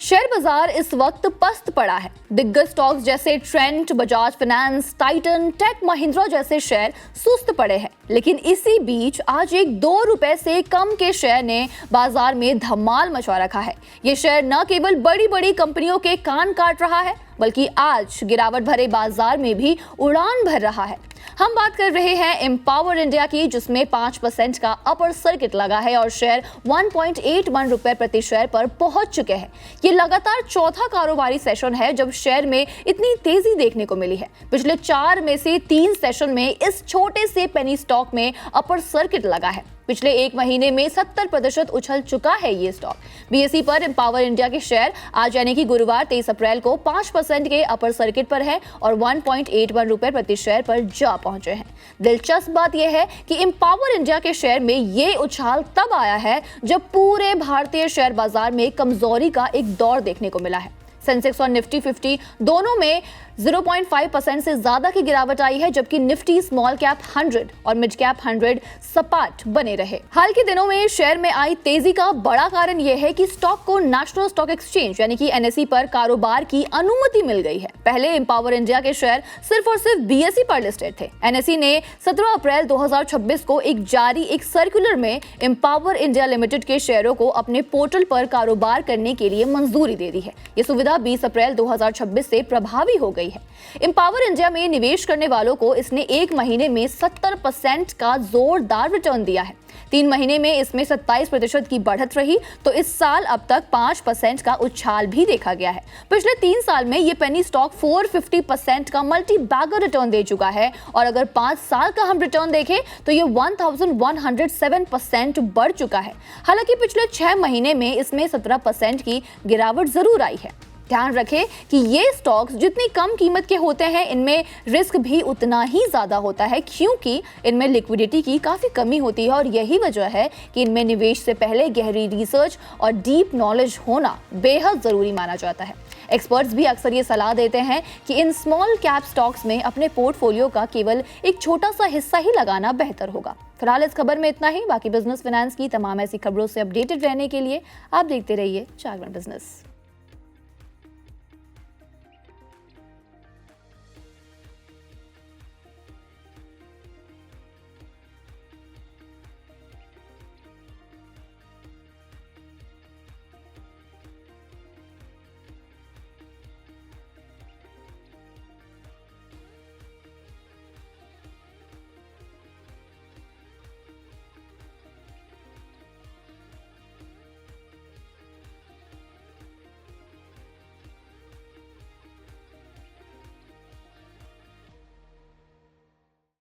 Share बाजार इस वक्त पस्त पड़ा है। दिग्गज स्टॉक्स जैसे Trent, Bajaj Finance, Titan, Tech Mahindra जैसे शेयर सुस्त पड़े हैं। लेकिन इसी बीच आज एक ₹2 से कम के शेयर ने बाजार में धमाल मचा रखा है। ये शेयर न केवल बड़ी बड़ी कंपनियों के कान काट रहा है, बल्कि आज गिरावट भरे बाजार में भी उड़ान भर रहा है। हम बात कर रहे हैं एम्पावर इंडिया की, जिसमें 5% का अपर सर्किट लगा है और शेयर ₹1.81 प्रति शेयर पर पहुंच चुके हैं। ये लगातार चौथा कारोबारी सेशन है जब शेयर में इतनी तेजी देखने को मिली है। पिछले 4 में से 3 सेशन में इस छोटे से पेनी स्टॉक में अपर सर्किट लगा है। पिछले 1 महीने में 70% उछल चुका है ये स्टॉक। बीएसई पर एम्पावर इंडिया के शेयर आज यानी कि गुरुवार 23 अप्रैल को 5% के अपर सर्किट पर है और ₹1.81 प्रति शेयर पर जा पहुंचे हैं। दिलचस्प बात यह है कि एम्पावर इंडिया के शेयर में ये उछाल तब आया है जब पूरे भारतीय शेयर बाजार में कमजोरी का एक दौर देखने को मिला है। सेंसेक्स और निफ्टी 50 दोनों में 0.5% से ज्यादा की गिरावट आई है, जबकि निफ्टी स्मॉल कैप 100 और मिड कैप 100 सपाट बने रहे। हाल के दिनों में शेयर में आई तेजी का बड़ा कारण यह है कि स्टॉक को नेशनल स्टॉक एक्सचेंज यानी कि एनएसई पर कारोबार की अनुमति मिल गई है। पहले एम्पावर इंडिया के शेयर सिर्फ और सिर्फ बीएसई पर लिस्टेड थे। एनएसई ने 17 अप्रैल 2026 को जारी एक सर्कुलर में एम्पावर इंडिया लिमिटेड के शेयरों को अपने पोर्टल पर कारोबार करने के लिए मंजूरी दे दी है। ये सुविधा 20 अप्रैल 2026 से प्रभावी हो गई है। एम्पावर इंडिया में निवेश करने वालों को इसने 1 महीने में 70% का जोरदार रिटर्न दिया है। 3 महीने में इसमें 27% की बढ़त रही, तो इस साल अब तक 5% का उछाल भी देखा गया है। पिछले 3 साल में ये पेनी स्टॉक 450% का मल्टी बैगर रिटर्न दे चुका है और अगर 5 साल का हम रिटर्न देखें तो ये 1107% बढ़ चुका है। हालांकि पिछले 6 महीने में इसमें 17% की गिरावट जरूर आई है। ध्यान रखें कि ये स्टॉक्स जितनी कम कीमत के होते हैं, इनमें रिस्क भी उतना ही ज्यादा होता है, क्योंकि इनमें लिक्विडिटी की काफी कमी होती है और यही वजह है कि इनमें निवेश से पहले गहरी रिसर्च और डीप नॉलेज होना बेहद जरूरी माना जाता है। एक्सपर्ट्स भी अक्सर ये सलाह देते हैं कि इन स्मॉल कैप स्टॉक्स में अपने पोर्टफोलियो का केवल एक छोटा सा हिस्सा ही लगाना बेहतर होगा। फिलहाल इस खबर में इतना ही। बाकी बिजनेस फाइनेंस की तमाम ऐसी खबरों से अपडेटेड रहने के लिए आप देखते रहिए जागरण बिजनेस।